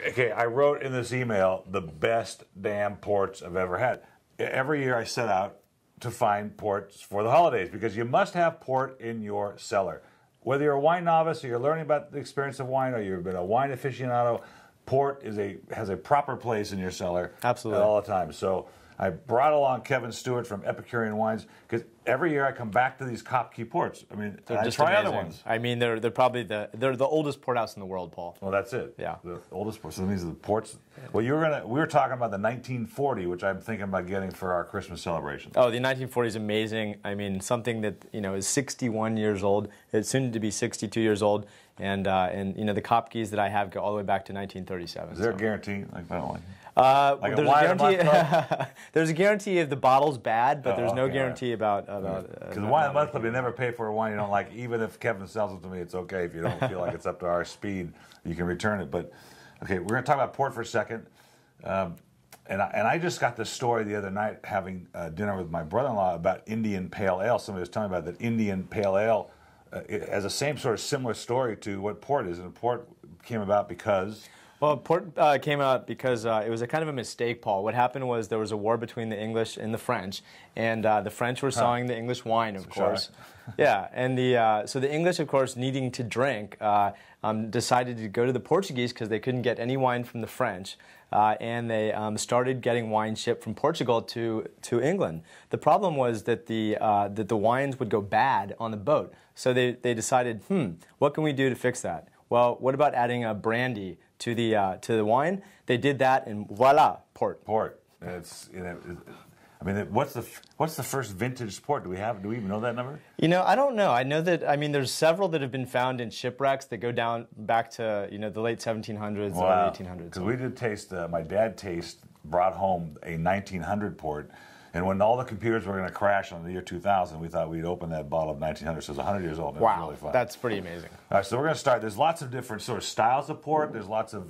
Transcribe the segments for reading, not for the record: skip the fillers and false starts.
Okay, I wrote in this email the best damn ports I've ever had. Every year I set out to find ports for the holidays because you must have port in your cellar. Whether you're a wine novice or you're learning about the experience of wine or you've been a wine aficionado, port has a proper place in your cellar. Absolutely. All the time. So I brought along Kevin Stuart from Epicurean Wines because every year I come back to these Kopke ports. I mean, I try amazing. other ones. I mean, they're probably the oldest port house in the world, Paul. Well, that's it. Yeah, the oldest port. So these are the ports. Well, we were talking about the 1940, which I'm thinking about getting for our Christmas celebration. Oh, the 1940 is amazing. I mean, something that is 61 years old. It's soon to be 62 years old, and the Kopkes that I have go all the way back to 1937. Is there a guarantee? Like, I don't like. There's a guarantee. There's a guarantee if the bottle's bad, but there's no guarantee about. Because the Wine of the Month Club, you never pay for a wine you don't like. Even if Kevin sells it to me, it's okay. If you don't feel like it's up to our speed, you can return it. But okay, we're going to talk about port for a second. And I just got this story the other night having dinner with my brother-in-law about Indian Pale Ale. Somebody was telling me about that Indian Pale Ale. It has the same sort of similar story to what port is, and port came about because. Well, port came out because it was a kind of a mistake, Paul. What happened was there was a war between the English and the French, and the French were selling the English wine, of course. Yeah, and so the English, of course, needing to drink, decided to go to the Portuguese because they couldn't get any wine from the French, and they started getting wine shipped from Portugal to England. The problem was that the wines would go bad on the boat, so they decided, what can we do to fix that? Well, what about adding a brandy to the wine? They did that, and voila, port. Port. It's I mean, what's the first vintage port? Do we even know that number? I don't know. I know that there's several that have been found in shipwrecks that go down back to the late 1700s or 1800s. Because we did taste. My dad brought home a 1900 port. And when all the computers were going to crash on the year 2000, we thought we'd open that bottle of 1900. So it's 100 years old. And wow, it was really fun. That's pretty amazing. All right, so we're going to start. There's lots of different sort of styles of port. There's lots of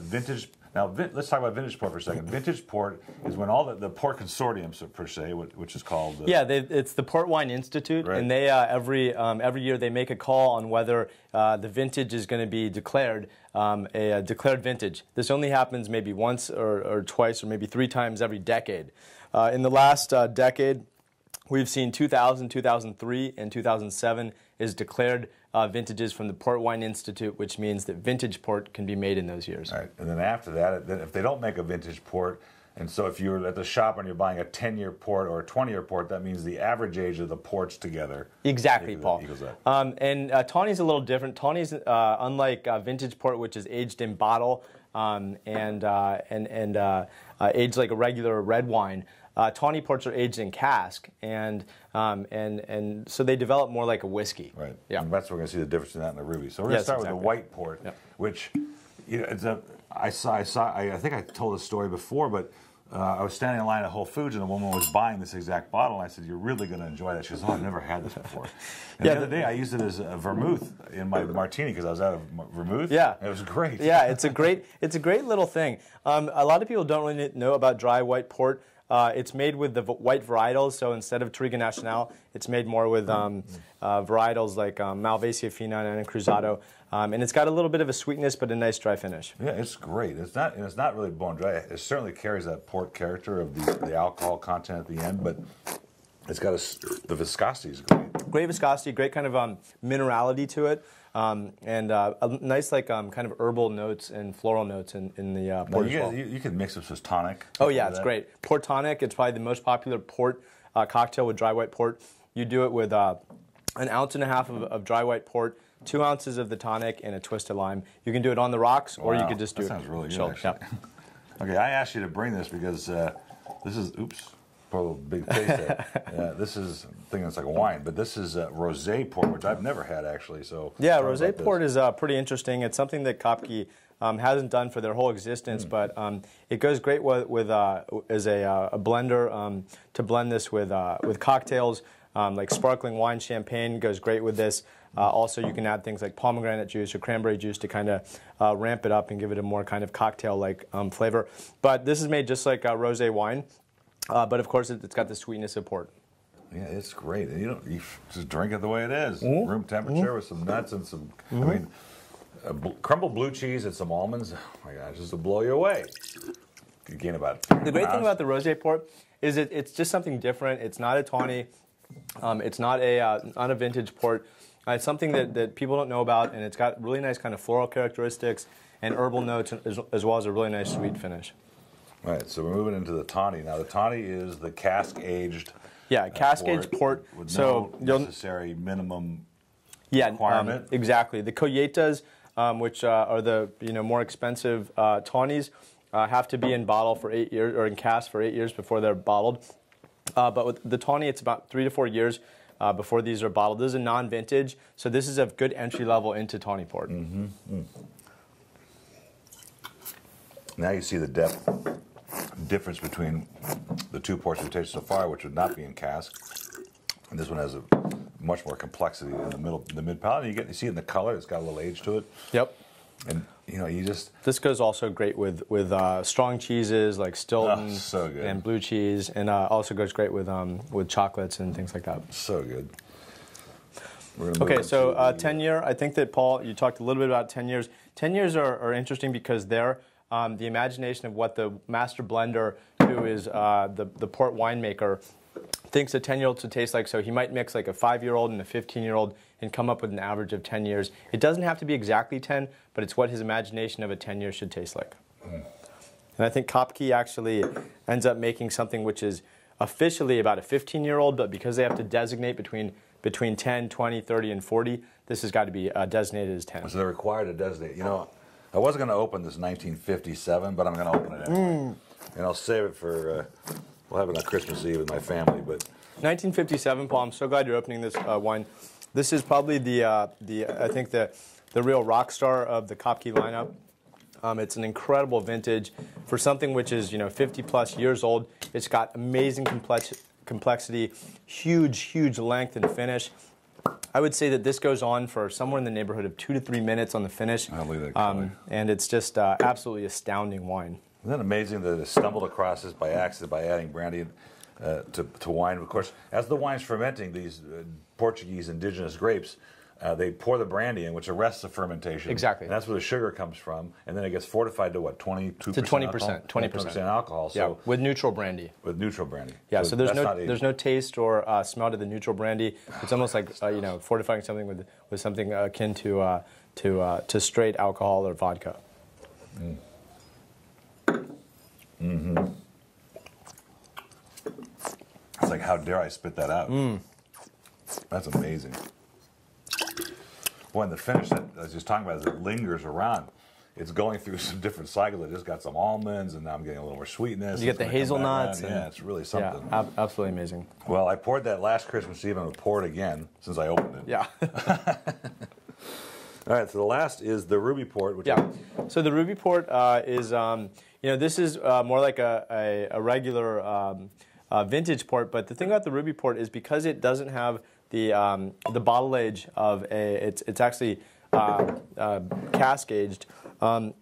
vintage. Now, let's talk about vintage port for a second. Vintage port is when all the port consortiums, per se, which is called... it's the Port Wine Institute, right. And they every year they make a call on whether the vintage is going to be declared a declared vintage. This only happens maybe once or twice or maybe 3 times every decade. In the last decade, we've seen 2000, 2003, and 2007 is declared vintages from the Port Wine Institute, which means that vintage port can be made in those years. All right, and then after that, if they don't make a vintage port, and so if you're at the shop and you're buying a 10-year port or a 20-year port, that means the average age of the ports together. Exactly, Paul. And Tawny's a little different. Tawny's, unlike vintage port, which is aged in bottle and aged like a regular red wine, Tawny ports are aged in cask, and so they develop more like a whiskey. Right. Yeah. And that's where we're going to see the difference in that and the ruby. So we're going to start with the white port, which it's I think I told this story before, but I was standing in line at Whole Foods and a woman was buying this exact bottle, and I said, "You're really going to enjoy that." She goes, "Oh, I've never had this before." And the other day I used it as a vermouth in my martini because I was out of vermouth. Yeah. And it was great. Yeah, it's a great little thing. A lot of people don't really know about dry white port. It's made with the white varietals, so instead of Touriga Nacional, it's made more with varietals like Malvasia Fina and Cruzado, and it's got a little bit of a sweetness, but a nice dry finish. Yeah, it's great. It's not really bone dry. It certainly carries that port character of the alcohol content at the end, but it's got the viscosity is great. Great viscosity, great kind of minerality to it. And a nice kind of herbal notes and floral notes in the port as well. You can mix this with tonic. Oh yeah, it's great. Port tonic, it's probably the most popular port cocktail with dry white port. You do it with 1.5 ounces of dry white port, 2 ounces of the tonic, and a twist of lime. You can do it on the rocks, or you could just do it. That sounds really good, chilled. actually. Yep. Okay, I asked you to bring this because this is, oops, put a little big taste there. This is, I'm thinking it's like a wine, but this is rosé port, which I've never had actually. So yeah, rosé port is pretty interesting. It's something that Kopke hasn't done for their whole existence, but it goes great with as a blender to blend this with cocktails. Like sparkling wine, champagne goes great with this. Also, you can add things like pomegranate juice or cranberry juice to kind of ramp it up and give it a more kind of cocktail-like flavor. But this is made just like rosé wine, but of course it's got the sweetness of port. Yeah, it's great. You just drink it the way it is, room temperature with some nuts and some. I mean, crumbled blue cheese and some almonds. Oh my gosh, this will blow you away. You gain about the great thing about the rosé port is it's just something different. It's not a Tawny. It's not a vintage port. It's something that people don't know about, and it's got really nice kind of floral characteristics and herbal notes, as well as a really nice sweet finish. All right, so we're moving into the Tawny. Now, the Tawny is the cask-aged cask-aged port. With so no necessary minimum requirement. Exactly. The colleitas, which are the more expensive Tawnys, have to be in bottle for 8 years, or in cask for 8 years before they're bottled. But with the Tawny, it's about 3 to 4 years before these are bottled. This is a non-vintage, so this is a good entry level into Tawny port. Now you see the difference between the two ports we've tasted so far, which would not be in cask, and this one has a much more complexity in the mid palate. You see it in the color; it's got a little age to it. Yep. And you just this goes also great with strong cheeses like Stilton so good. And blue cheese, and also goes great with chocolates and things like that. So good. Okay, so 10-year. I think that Paul, you talked a little bit about 10 years. 10 years are interesting because they're the imagination of what the master blender, who is the port winemaker, thinks a 10-year-old should taste like. So he might mix like a 5-year-old and a 15-year-old and come up with an average of 10 years. It doesn't have to be exactly 10, but it's what his imagination of a 10-year should taste like. And I think Kopke actually ends up making something which is officially about a 15-year-old, but because they have to designate between 10, 20, 30, and 40, this has got to be designated as 10. So they're required to designate. I wasn't going to open this 1957, but I'm going to open it anyway. And I'll save it for, we'll have it on Christmas Eve with my family. But 1957, Paul, I'm so glad you're opening this wine. This is probably I think the real rock star of the Kopke lineup. It's an incredible vintage for something which is 50 plus years old. It's got amazing complexity, huge length and finish. I would say that this goes on for somewhere in the neighborhood of 2 to 3 minutes on the finish. I'll leave that color. And it's just absolutely astounding wine. Isn't it amazing that it stumbled across this by accident by adding brandy to wine? Of course, as the wine's fermenting, these Portuguese indigenous grapes, they pour the brandy in, which arrests the fermentation. Exactly. And that's where the sugar comes from. And then it gets fortified to what, 22%? To 20%. 20% alcohol. So yeah, with neutral brandy. With neutral brandy. Yeah, so there's no taste or smell to the neutral brandy. It's almost like fortifying something with something akin to straight alcohol or vodka. It's like, how dare I spit that out? That's amazing. Boy, and the finish that I was just talking about, as it lingers around, it's going through some different cycles. It just got some almonds, and now I'm getting a little more sweetness. You get the hazelnuts. Yeah, it's really something. Yeah, absolutely amazing. Well, I poured that last Christmas Eve, and I'll pour it again since I opened it. Yeah. All right, so the last is the Ruby Port. So the Ruby Port is, this is more like a regular vintage port, but the thing about the Ruby Port is because it doesn't have the bottle age of it's actually cask aged.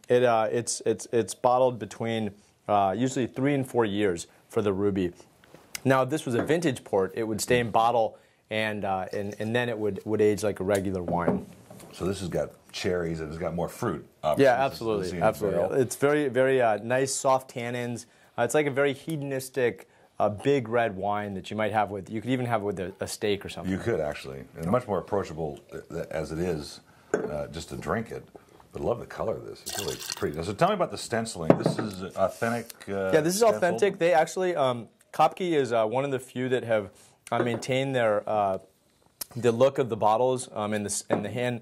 It's bottled between usually 3 and 4 years for the Ruby. Now, if this was a vintage port, it would stay in bottle and then it would age like a regular wine. So this has got cherries and it's got more fruit. Yeah, absolutely. It's very nice, soft tannins. It's like a very hedonistic. A big red wine that you might have you could even have with a steak or something. You could actually, and much more approachable as it is, just to drink it. But I love the color of this. It's really pretty. So tell me about the stenciling. This is authentic. Yeah, this is authentic. They actually, Kopke is one of the few that have maintained the look of the bottles and the hand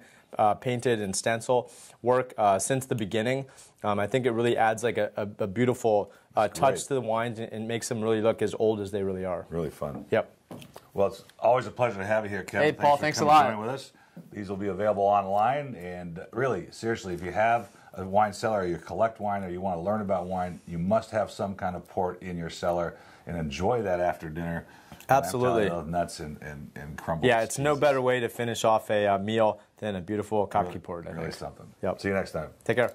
painted and stencil work since the beginning. I think it really adds like a beautiful touch to the wines and makes them really look as old as they really are. Really fun. Yep. Well, it's always a pleasure to have you here, Kevin. Hey, Paul, thanks a lot. For joining with us. These will be available online, and really, seriously, if you have a wine cellar, or you collect wine, or you want to learn about wine, you must have some kind of port in your cellar and enjoy that after dinner. Absolutely. Those nuts and crumbles. Yeah, it's no better way to finish off a meal than a beautiful Kopke port. I think. Really something. Yep. See you next time. Take care.